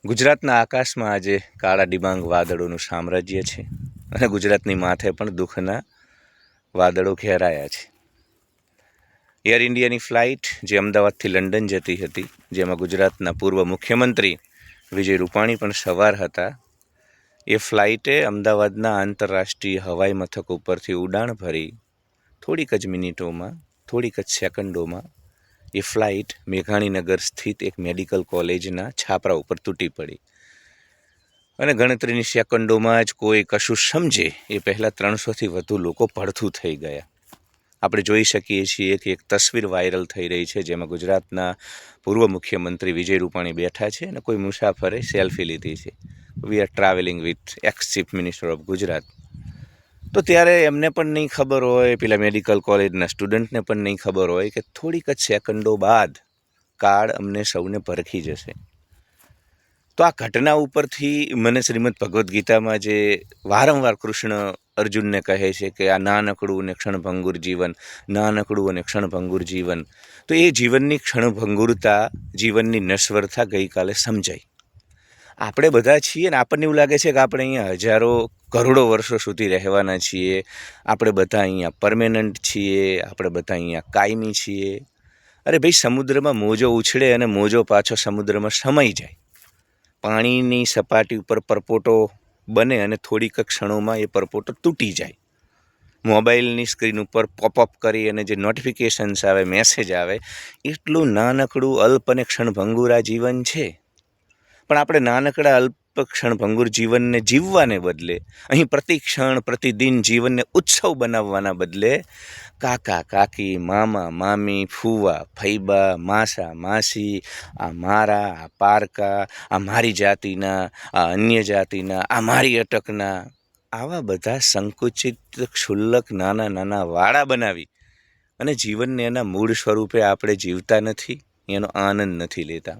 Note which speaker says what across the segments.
Speaker 1: ગુજરાતના આકાશમાં આજે કાળા ડિબાંગ વાદળોનું સામ્રાજ્ય છે અને ગુજરાતની માથે પણ દુઃખના વાદળો ઘેરાયા છે. એર ઇન્ડિયાની ફ્લાઇટ જે અમદાવાદથી લંડન જતી હતી, જેમાં ગુજરાતના પૂર્વ મુખ્યમંત્રી વિજય રૂપાણી પણ સવાર હતા, એ ફ્લાઇટે અમદાવાદના આંતરરાષ્ટ્રીય હવાઈ મથક ઉપરથી ઉડાણ ભરી થોડીક જ મિનિટોમાં, થોડીક જ સેકન્ડોમાં એ ફ્લાઇટ મેઘાણીનગર સ્થિત એક મેડિકલ કોલેજના છાપરા ઉપર તૂટી પડી અને ગણતરીની સેકન્ડોમાં જ કોઈ કશું સમજે એ પહેલાં 300થી વધુ લોકો પડતું થઈ ગયા. આપણે જોઈ શકીએ છીએ કે એક તસવીર વાયરલ થઈ રહી છે, જેમાં ગુજરાતના પૂર્વ મુખ્યમંત્રી વિજય રૂપાણી બેઠા છે અને કોઈ મુસાફરે સેલ્ફી લીધી છે. We are travelling with x chief minister of Gujarat. તો ત્યારે એમને પણ નહીં ખબર હોય, પેલા મેડિકલ કોલેજના સ્ટુડન્ટને પણ નહીં ખબર હોય કે થોડીક જ સેકન્ડો બાદ કાળ અમને સૌને પરખી જશે. તો આ ઘટના ઉપરથી મને શ્રીમદ ભગવદ્ ગીતામાં જે વારંવાર કૃષ્ણ અર્જુનને કહે છે કે આ નાનકડું અને ક્ષણભંગુર જીવન, નાનકડું અને ક્ષણભંગુર જીવન, તો એ જીવનની ક્ષણભંગુરતા, જીવનની નશ્વરતા ગઈકાલે સમજાઈ. આપણે બધા છીએ ને આપણને એવું લાગે છે કે આપણે અહીંયા હજારો કરોડો વર્ષો સુધી રહેવાના છીએ, આપણે બધા અહીંયા પરમેનન્ટ છીએ, આપણે બધા અહીંયા કાયમી છીએ. અરે ભાઈ, સમુદ્રમાં મોજો ઉછળે અને મોજો પાછો સમુદ્રમાં સમાઈ જાય. પાણીની સપાટી ઉપર પરપોટો બને અને થોડીક ક્ષણોમાં એ પરપોટો તૂટી જાય. મોબાઈલની સ્ક્રીન ઉપર પોપઅપ કરી અને જે નોટિફિકેશન્સ આવે, મેસેજ આવે, એટલું નાનકડું અલ્પ અને ક્ષણભંગુર આ જીવન છે. પણ આપણે નાનકડા અલ્પ ક્ષણભંગુર જીવનને જીવવાને બદલે, અહીં પ્રતિક્ષણ પ્રતિદિન જીવનને ઉત્સવ બનાવવાના બદલે કાકા કાકી, મામા મામી, ફૂવા ફૈબા, માસા માસી, આ મારા, આ પારકા, આ મારી જાતિના, આ અન્ય જાતિના, આ મારી અટકના, આવા બધા સંકુચિત ક્ષુલ્લક નાના નાના વાળા બનાવી અને જીવનને એના મૂળ સ્વરૂપે આપણે જીવતા નથી, એનો આનંદ નથી લેતા.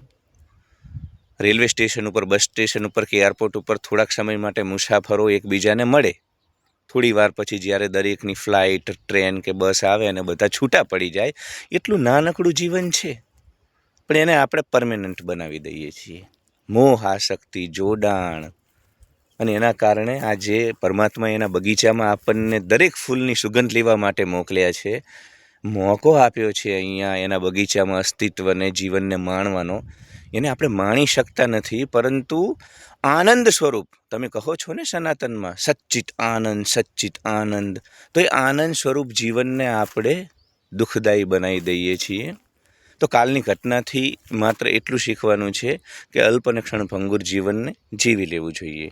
Speaker 1: રેલવે સ્ટેશન ઉપર, બસ સ્ટેશન ઉપર કે એરપોર્ટ ઉપર થોડાક સમય માટે મુસાફરો એકબીજાને મળે. થોડી વાર પછી જ્યારે દરેકની ફ્લાઇટ, ટ્રેન કે બસ આવે અને બધા છૂટા પડી જાય, એટલું નાનકડું જીવન છે, પણ એને આપણે પરમેનન્ટ બનાવી દઈએ છીએ. મોહ, આસક્તિ, જોડાણ, અને એના કારણે આજે પરમાત્માએ એના બગીચામાં આપણને દરેક ફૂલની સુગંધ લેવા માટે મોકલ્યા છે, મોકો આપ્યો છે અહીંયા એના બગીચામાં અસ્તિત્વને, જીવનને માણવાનો. એને આપણે માણી શકતા નથી, પરંતુ આનંદ સ્વરૂપ, તમે કહો છો ને સનાતનમાં સચ્ચિત આનંદ, તો એ આનંદ સ્વરૂપ જીવનને આપણે દુઃખદાયી બનાવી દઈએ છીએ. તો કાલની ઘટનાથી માત્ર એટલું શીખવાનું છે કે અલ્પ અને ક્ષણભંગુર જીવનને જીવી લેવું જોઈએ.